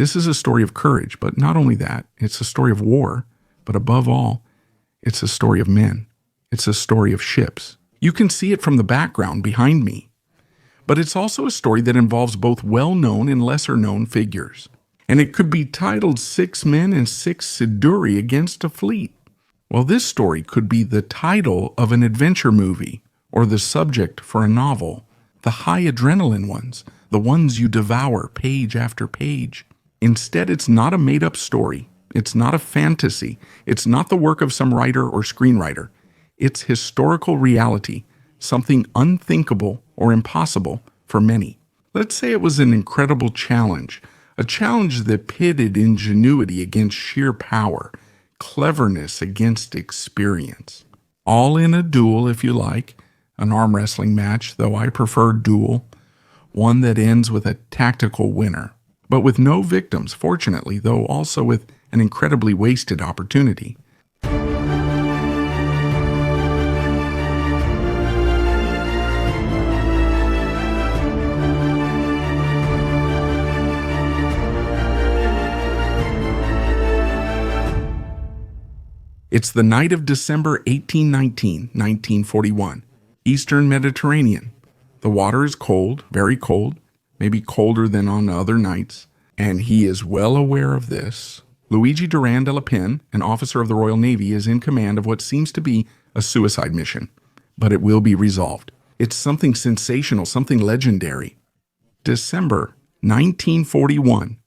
This is a story of courage, but not only that, it's a story of war, but above all, it's a story of men. It's a story of ships. You can see it from the background behind me. But it's also a story that involves both well-known and lesser-known figures. And it could be titled 6 Men and 6 Siduri Against a Fleet. Well, this story could be the title of an adventure movie or the subject for a novel. The high adrenaline ones, the ones you devour page after page. Instead, it's not a made-up story. It's not a fantasy. It's not the work of some writer or screenwriter. It's historical reality, something unthinkable or impossible for many. Let's say it was an incredible challenge, a challenge that pitted ingenuity against sheer power, cleverness against experience. All in a duel, if you like, an arm wrestling match, though I prefer duel, one that ends with a tactical winner, but with no victims, fortunately, though also with an incredibly wasted opportunity. It's the night of December 1819, 1941, Eastern Mediterranean. The water is cold, very cold, maybe colder than on other nights, and he is well aware of this. Luigi Duran de la Pin, an officer of the Royal Navy, is in command of what seems to be a suicide mission, but it will be resolved. It's something sensational, something legendary. December 1941.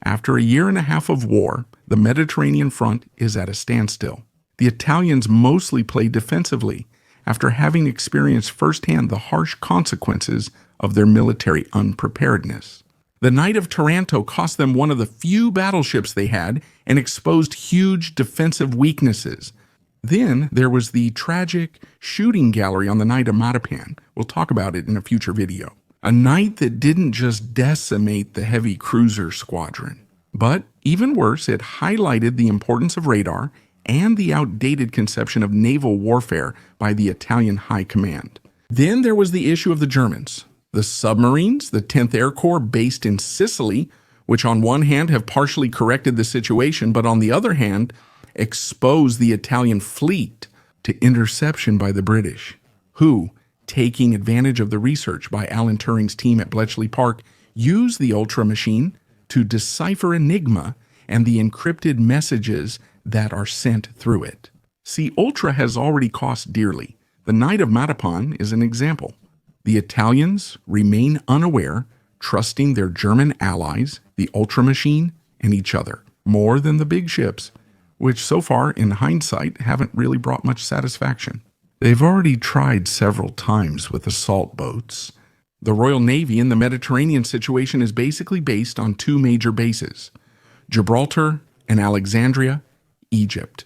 After a year and a half of war, the Mediterranean front is at a standstill. The Italians mostly play defensively after having experienced firsthand the harsh consequences of their military unpreparedness. The Night of Taranto cost them one of the few battleships they had and exposed huge defensive weaknesses. Then there was the tragic shooting gallery on the Night of Matapan. We'll talk about it in a future video. A night that didn't just decimate the heavy cruiser squadron, but even worse, it highlighted the importance of radar and the outdated conception of naval warfare by the Italian High Command. Then there was the issue of the Germans. The submarines, the 10th Air Corps based in Sicily, which on one hand have partially corrected the situation, but on the other hand, exposed the Italian fleet to interception by the British, who, taking advantage of the research by Alan Turing's team at Bletchley Park, used the Ultra machine to decipher Enigma and the encrypted messages that are sent through it. See, Ultra has already cost dearly. The Night of Matapan is an example. The Italians remain unaware, trusting their German allies, the Ultra machine, and each other, more than the big ships, which so far, in hindsight, haven't really brought much satisfaction. They've already tried several times with assault boats. The Royal Navy in the Mediterranean situation is basically based on 2 major bases, Gibraltar and Alexandria, Egypt.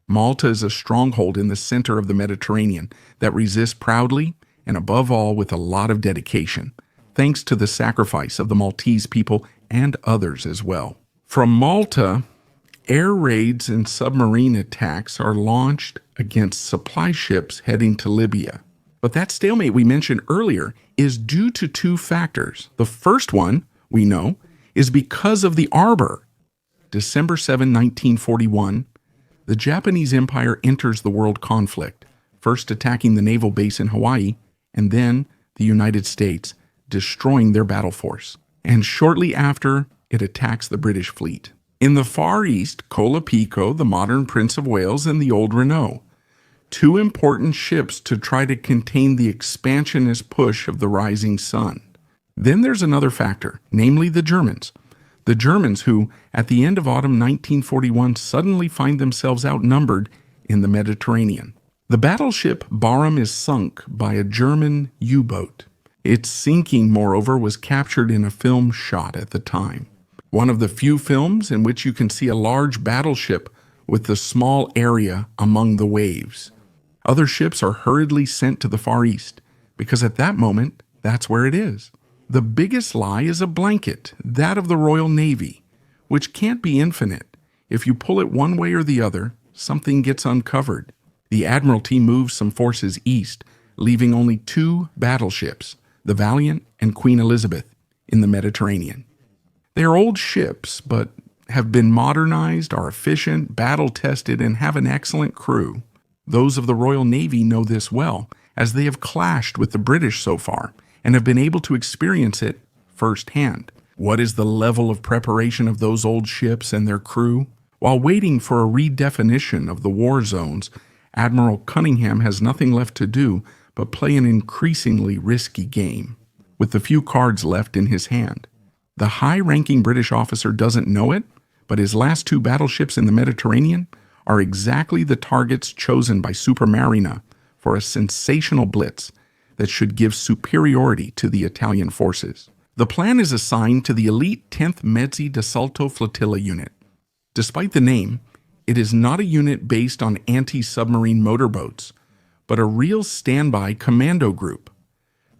Malta is a stronghold in the center of the Mediterranean that resists proudly and above all with a lot of dedication, thanks to the sacrifice of the Maltese people and others as well. From Malta, air raids and submarine attacks are launched against supply ships heading to Libya. But that stalemate we mentioned earlier is due to 2 factors. The first one, we know, is because of the arbor. December 7, 1941, the Japanese Empire enters the world conflict, first attacking the naval base in Hawaii, and then the United States, destroying their battle force. And shortly after, it attacks the British fleet. In the Far East, Kola Pico, the modern Prince of Wales, and the old Renault, 2 important ships to try to contain the expansionist push of the rising sun. Then there's another factor, namely the Germans. The Germans who, at the end of autumn 1941, suddenly find themselves outnumbered in the Mediterranean. The battleship Barham is sunk by a German U-boat. Its sinking, moreover, was captured in a film shot at the time. One of the few films in which you can see a large battleship with the small area among the waves. Other ships are hurriedly sent to the Far East, because at that moment, that's where it is. The biggest lie is a blanket, that of the Royal Navy, which can't be infinite. If you pull it one way or the other, something gets uncovered. The Admiralty moves some forces east, leaving only 2 battleships, the Valiant and Queen Elizabeth, in the Mediterranean. They are old ships, but have been modernized, are efficient, battle-tested, and have an excellent crew. Those of the Royal Navy know this well, as they have clashed with the British so far, and have been able to experience it firsthand. What is the level of preparation of those old ships and their crew? While waiting for a redefinition of the war zones, Admiral Cunningham has nothing left to do but play an increasingly risky game, with the few cards left in his hand. The high-ranking British officer doesn't know it, but his last two battleships in the Mediterranean are exactly the targets chosen by Supermarina for a sensational blitz that should give superiority to the Italian forces. The plan is assigned to the elite 10th Mezzi d'Assalto Flotilla unit. Despite the name, it is not a unit based on anti-submarine motorboats, but a real standby commando group.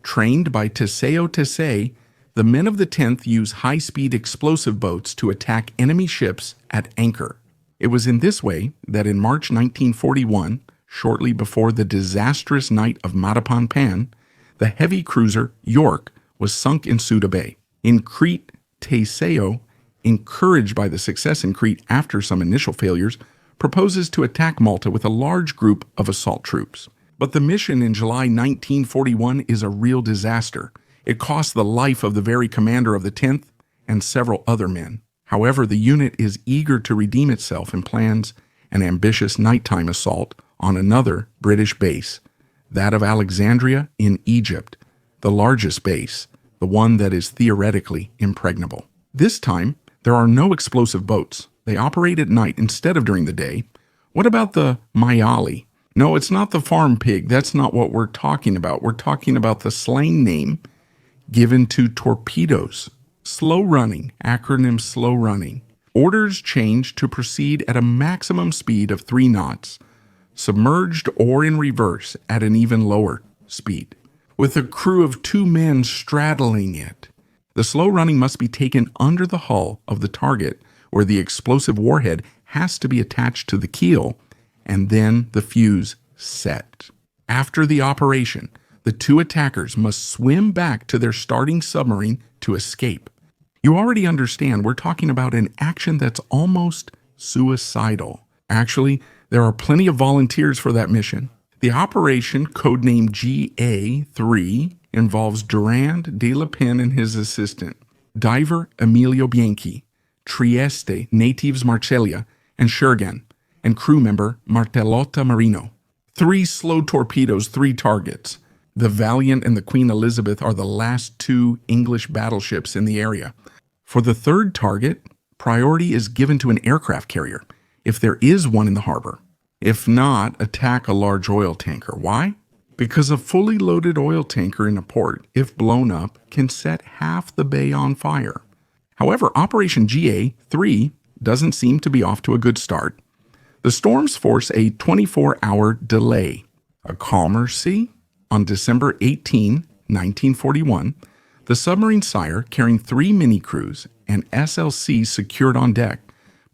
Trained by Teseo Tesei, the men of the 10th use high-speed explosive boats to attack enemy ships at anchor. It was in this way that in March 1941, shortly before the disastrous night of Matapan, the heavy cruiser York was sunk in Suda Bay. In Crete, Teseo, encouraged by the success in Crete after some initial failures, proposes to attack Malta with a large group of assault troops. But the mission in July 1941 is a real disaster. It costs the life of the very commander of the 10th and several other men. However, the unit is eager to redeem itself and plans an ambitious nighttime assault on another British base, that of Alexandria in Egypt, the largest base, the one that is theoretically impregnable. This time, there are no explosive boats. They operate at night instead of during the day. What about the Mayali? No, it's not the farm pig. That's not what we're talking about. We're talking about the slang name given to torpedoes. Slow running, acronym slow running. Orders change to proceed at a maximum speed of 3 knots, submerged or in reverse at an even lower speed, with a crew of 2 men straddling it. The slow running must be taken under the hull of the target, where the explosive warhead has to be attached to the keel, and then the fuse set. After the operation, the 2 attackers must swim back to their starting submarine to escape. You already understand we're talking about an action that's almost suicidal. Actually, there are plenty of volunteers for that mission. The operation, codenamed GA-3, involves Durand de la Penne and his assistant, diver Emilio Bianchi, Trieste, natives Marcellia, and Schergen, and crew member Martellotta Marino. 3 slow torpedoes, 3 targets. The Valiant and the Queen Elizabeth are the last 2 English battleships in the area. For the 3rd target, priority is given to an aircraft carrier, if there is one in the harbor. If not, attack a large oil tanker. Why? Because a fully loaded oil tanker in a port, if blown up, can set half the bay on fire. However, Operation GA-3 doesn't seem to be off to a good start. The storms force a 24-hour delay. A calmer sea? On December 18, 1941, the submarine Sire, carrying 3 mini-crews and SLC secured on deck,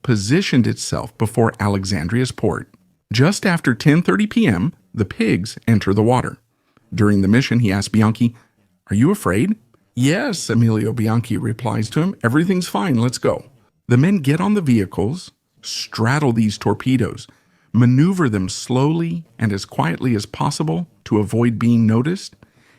positioned itself before Alexandria's port. Just after 10:30 p.m., the pigs enter the water. During the mission, he asks Bianchi, "Are you afraid?" "Yes," Emilio Bianchi replies to him. "Everything's fine, let's go." The men get on the vehicles, straddle these torpedoes, maneuver them slowly and as quietly as possible to avoid being noticed,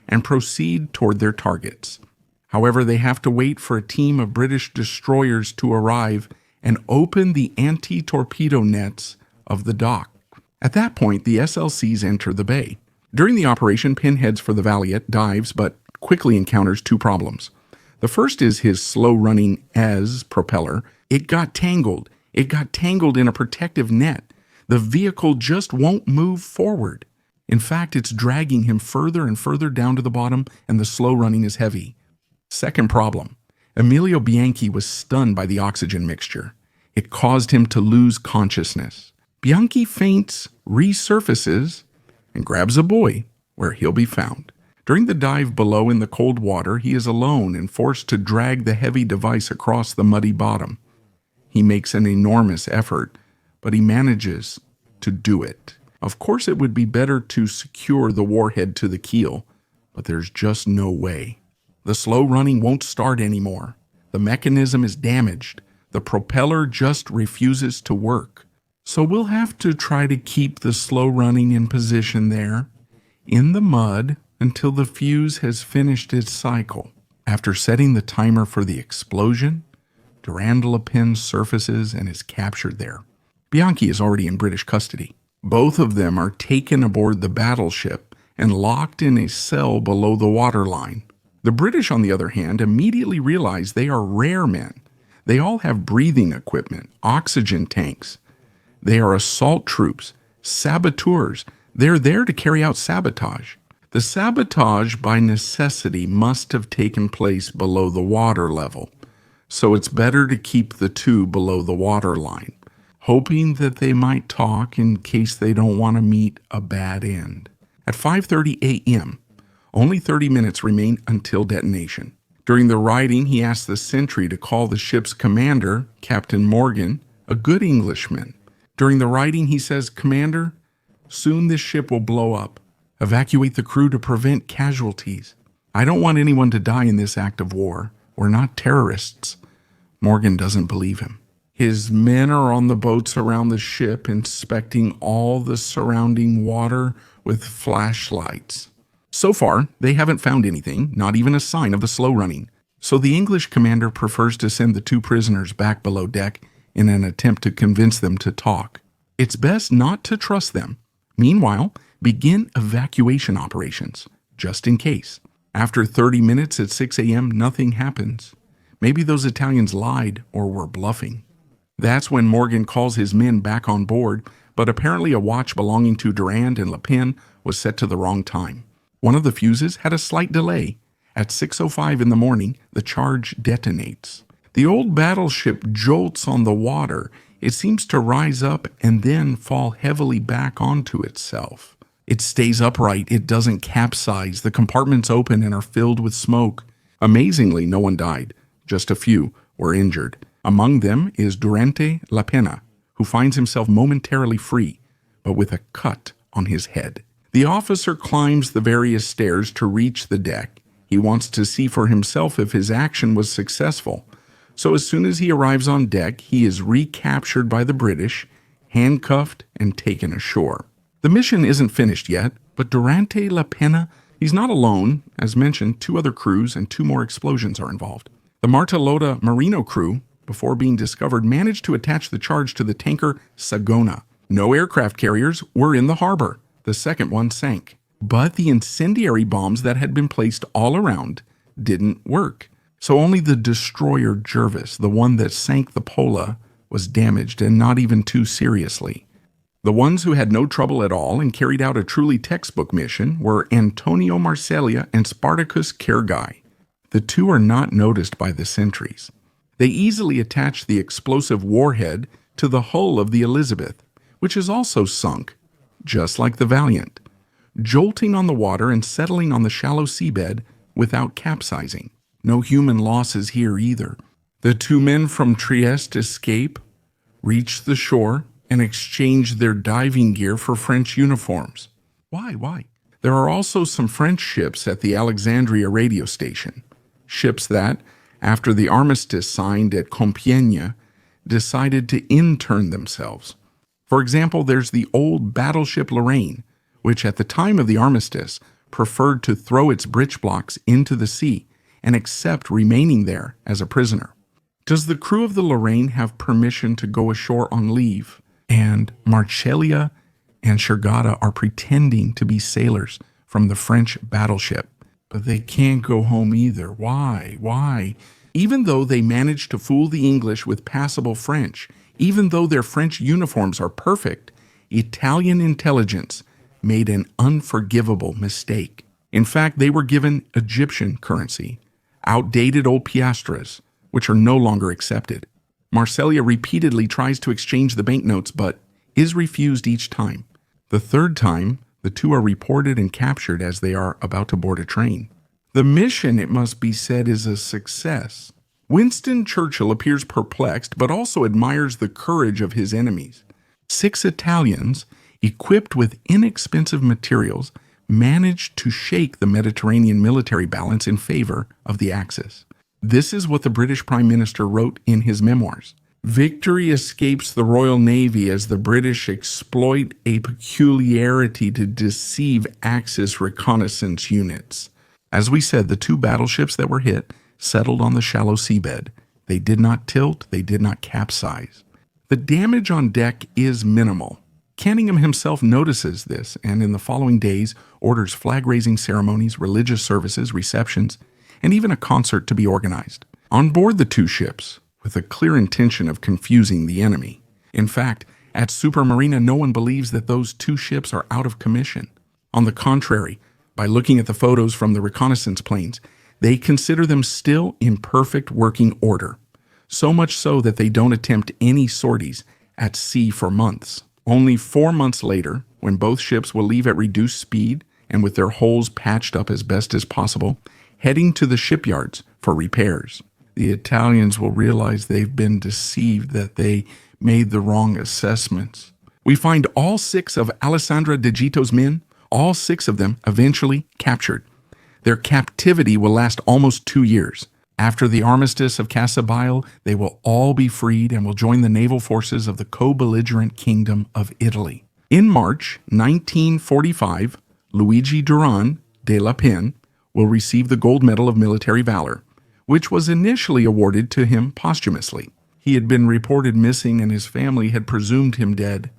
and proceed toward their targets. However, they have to wait for a team of British destroyers to arrive and open the anti-torpedo nets of the dock. At that point, the SLCs enter the bay. During the operation, Penn heads for the Valiant, dives, but quickly encounters 2 problems. The first is his slow-running ES propeller. It got tangled. It got tangled in a protective net. The vehicle just won't move forward. In fact, it's dragging him further and further down to the bottom, and the slow running is heavy. Second problem. Emilio Bianchi was stunned by the oxygen mixture. It caused him to lose consciousness. Bianchi faints, resurfaces, and grabs a buoy where he'll be found. During the dive below in the cold water, he is alone and forced to drag the heavy device across the muddy bottom. He makes an enormous effort, but he manages to do it. Of course, it would be better to secure the warhead to the keel, but there's just no way. The slow running won't start anymore. The mechanism is damaged. The propeller just refuses to work. So we'll have to try to keep the slow running in position there, in the mud, until the fuse has finished its cycle. After setting the timer for the explosion, Durand Le Pen surfaces and is captured there. Bianchi is already in British custody. Both of them are taken aboard the battleship and locked in a cell below the waterline. The British, on the other hand, immediately realize they are rare men. They all have breathing equipment, oxygen tanks. They are assault troops, saboteurs. They're there to carry out sabotage. The sabotage, by necessity, must have taken place below the water level, so it's better to keep the two below the waterline, hoping that they might talk in case they don't want to meet a bad end. At 5:30 a.m., only 30 minutes remain until detonation. During the riding, he asks the sentry to call the ship's commander, Captain Morgan, a good Englishman. During the riding, he says, "Commander, soon this ship will blow up. Evacuate the crew to prevent casualties. I don't want anyone to die in this act of war. We're not terrorists." Morgan doesn't believe him. His men are on the boats around the ship, inspecting all the surrounding water with flashlights. So far, they haven't found anything, not even a sign of the slow running. So the English commander prefers to send the two prisoners back below deck in an attempt to convince them to talk. It's best not to trust them. Meanwhile, begin evacuation operations, just in case. After 30 minutes at 6 a.m., nothing happens. Maybe those Italians lied or were bluffing. That's when Morgan calls his men back on board, but apparently a watch belonging to Durand and Le Pen was set to the wrong time. One of the fuses had a slight delay. At 6:05 in the morning, the charge detonates. The old battleship jolts on the water. It seems to rise up and then fall heavily back onto itself. It stays upright. It doesn't capsize. The compartments open and are filled with smoke. Amazingly, no one died. Just a few were injured. Among them is Durante La Pena, who finds himself momentarily free, but with a cut on his head. The officer climbs the various stairs to reach the deck. He wants to see for himself if his action was successful. So as soon as he arrives on deck, he is recaptured by the British, handcuffed, and taken ashore. The mission isn't finished yet, but Durante La Pena, he's not alone. As mentioned, 2 other crews and 2 more explosions are involved. The Martelota Marino crew, before being discovered, managed to attach the charge to the tanker Sagona. No aircraft carriers were in the harbor. The second one sank. But the incendiary bombs that had been placed all around didn't work. So only the destroyer Jervis, the one that sank the Pola, was damaged, and not even too seriously. The ones who had no trouble at all and carried out a truly textbook mission were Antonio Marsiglia and Spartacus Kergai. The 2 are not noticed by the sentries. They easily attach the explosive warhead to the hull of the Elizabeth, which is also sunk, just like the Valiant, jolting on the water and settling on the shallow seabed without capsizing. No human losses here either. The 2 men from Trieste escape, reach the shore, and exchange their diving gear for French uniforms. Why? There are also some French ships at the Alessandria radio station. Ships that, after the armistice signed at Compiègne, decided to intern themselves. For example, there's the old battleship Lorraine, which at the time of the armistice preferred to throw its breech blocks into the sea and accept remaining there as a prisoner. Does the crew of the Lorraine have permission to go ashore on leave? And Marsiglia and Shergata are pretending to be sailors from the French battleship, but they can't go home either. Why? Even though they managed to fool the English with passable French, even though their French uniforms are perfect, Italian intelligence made an unforgivable mistake. In fact, they were given Egyptian currency, outdated old piastres, which are no longer accepted. Marsiglia repeatedly tries to exchange the banknotes, but is refused each time. The third time, the 2 are reported and captured as they are about to board a train. The mission, it must be said, is a success. Winston Churchill appears perplexed, but also admires the courage of his enemies. 6 Italians, equipped with inexpensive materials, managed to shake the Mediterranean military balance in favor of the Axis. This is what the British Prime Minister wrote in his memoirs. Victory escapes the Royal Navy as the British exploit a peculiarity to deceive Axis reconnaissance units. As we said, the two battleships that were hit settled on the shallow seabed. They did not tilt, they did not capsize. The damage on deck is minimal. Canningham himself notices this, and in the following days orders flag-raising ceremonies, religious services, receptions, and even a concert to be organized on board the two ships, with a clear intention of confusing the enemy. In fact, at Supermarina, no one believes that those two ships are out of commission. On the contrary, by looking at the photos from the reconnaissance planes, they consider them still in perfect working order, so much so that they don't attempt any sorties at sea for months. Only 4 months later, when both ships will leave at reduced speed and with their hulls patched up as best as possible, heading to the shipyards for repairs, the Italians will realize they've been deceived, that they made the wrong assessments. We find all 6 of Alessandria de Gito's men, all 6 of them eventually captured. Their captivity will last almost 2 years. After the armistice of Casabial, they will all be freed and will join the naval forces of the co-belligerent Kingdom of Italy. In March 1945, Luigi Duran de la Penne will receive the Gold Medal of Military Valor, which was initially awarded to him posthumously. He had been reported missing and his family had presumed him dead.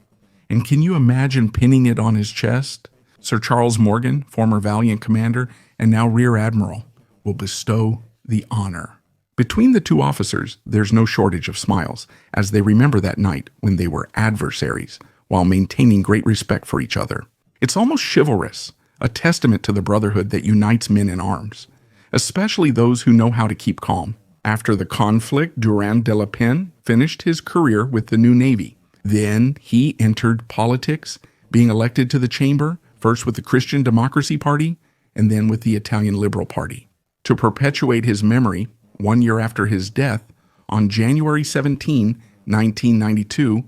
And can you imagine pinning it on his chest? Sir Charles Morgan, former Valiant commander and now Rear Admiral, will bestow the honor. Between the two officers, there's no shortage of smiles as they remember that night when they were adversaries while maintaining great respect for each other. It's almost chivalrous, a testament to the brotherhood that unites men in arms, especially those who know how to keep calm. After the conflict, Duran de la Penne finished his career with the new Navy. Then he entered politics, being elected to the chamber, first with the Christian Democracy Party and then with the Italian Liberal Party. To perpetuate his memory, 1 year after his death, on January 17, 1992,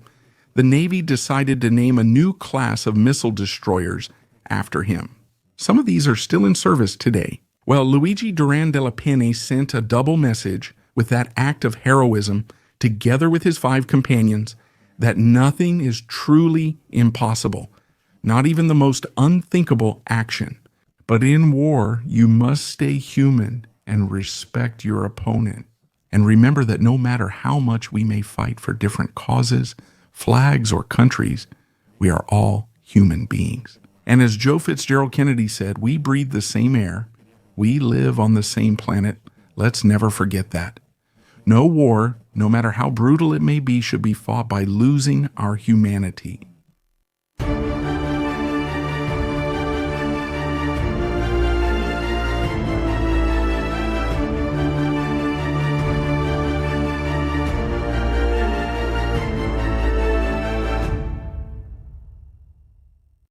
the Navy decided to name a new class of missile destroyers after him. Some of these are still in service today. Well, Luigi Duran de la Penne sent a double message with that act of heroism, together with his 5 companions, that nothing is truly impossible, not even the most unthinkable action. But in war, you must stay human and respect your opponent. And remember that no matter how much we may fight for different causes, flags, or countries, we are all human beings. And as Joe Fitzgerald Kennedy said, we breathe the same air, we live on the same planet. Let's never forget that. No war, no matter how brutal it may be, should be fought by losing our humanity.